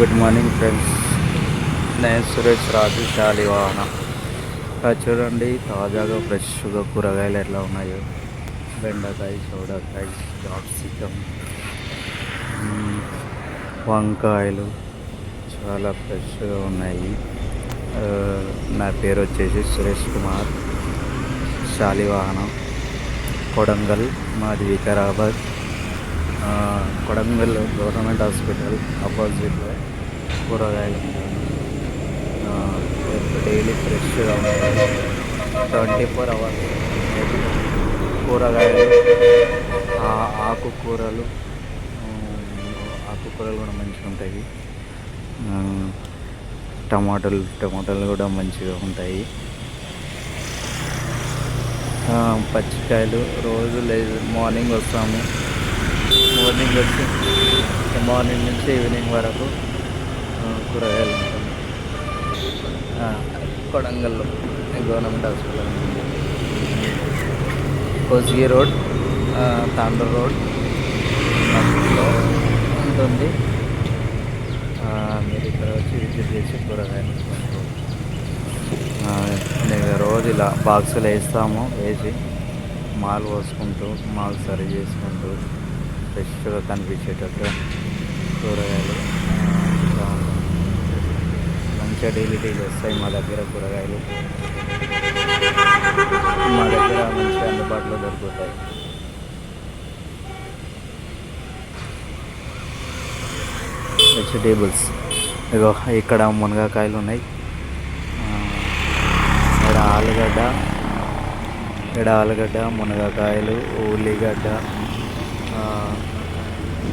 Good morning friends. నేను సురేష్ రాజు శాలివాహన. చూడండి తాజాగా ఫ్రెష్గా కూరగాయలు ఎట్లా ఉన్నాయో. బెండకాయ, సోరకాయ, క్యాప్సికమ్, వంకాయలు చాలా ఫ్రెష్గా ఉన్నాయి. ఆ, నా పేరు వచ్చేసి సురేష్ కుమార్, శాలివాహనం, కొడంగల్, మాది వికారాబాద్. కొడంగల్ గవర్నమెంట్ హాస్పిటల్ ఆపోజిట్లో కూరగాయలు ఉంటాయి. డైలీ ఫ్రెష్గా ఉంటాయి. 24 hours కూరగాయలు, ఆకుకూరలు. ఆకుకూరలు కూడా మంచిగా ఉంటాయి. టమాటాలు కూడా మంచిగా ఉంటాయి. పచ్చికాయలు రోజు లేదు, మార్నింగ్ వస్తాము. మార్నింగ్ వచ్చి మార్నింగ్ నుంచి ఈవినింగ్ వరకు కూరగాయలు ఉంటాయి. కొడంగల్లో government hospital, Kosigi road, Tandur road మధ్యలో ఉంటుంది. మీరు ఇక్కడ వచ్చి విజిట్ చేసి కూరగాయలు నేను రోజు ఇలా బాక్సులు వేస్తాము. వేసి మాల్ పోసుకుంటూ మాల్ సరి చేసుకుంటూ ఫ్రెష్గా కనిపించేటట్టు కూరగాయలు మంచిగా డైలీ వస్తాయి మా దగ్గర. కూరగాయలు మా దగ్గర మంచిగా అందుబాటులో దొరుకుతాయి. వెజిటేబుల్స్ ఇగో ఇక్కడ మునగాకాయలు ఉన్నాయి. ఆలుగడ్డ, మునగాకాయలు, ఉల్లిగడ్డ,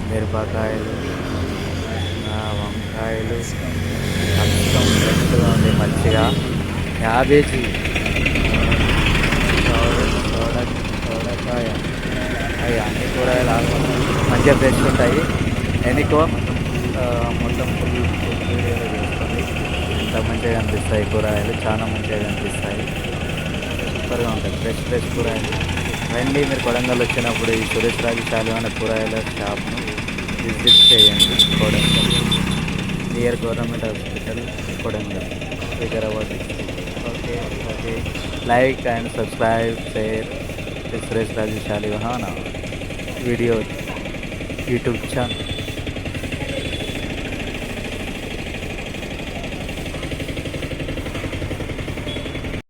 మిరపకాయలు, వంకాయలు, అర్థం ఫ్రెష్గా ఉంది. మంచిగా క్యాబేజీ, సోరకాయ, అవి అన్ని కూరగాయలు మంచిగా ఫ్రెష్ ఉంటాయి. ఎందుకో మొత్తం ఫుల్ వీడియోలో చూస్తుంది. ఎంత మంచిగా కనిపిస్తాయి కూరగాయలు, చాలా మంచిగా కనిపిస్తాయి. సూపర్గా ఉంటాయి ఫ్రెష్ కూరగాయలు. రండి, మీరు కొడంగల్ వచ్చినప్పుడు ఈ సురేష్ రాజు శాలివాహన కూరగాయల షాప్ను విజిట్ చేయండి. Kodangal near government hospital, Kodangal, Vikarabad. Okay. Like and subscribe, share Suresh Raju Shalivahana video YouTube channel.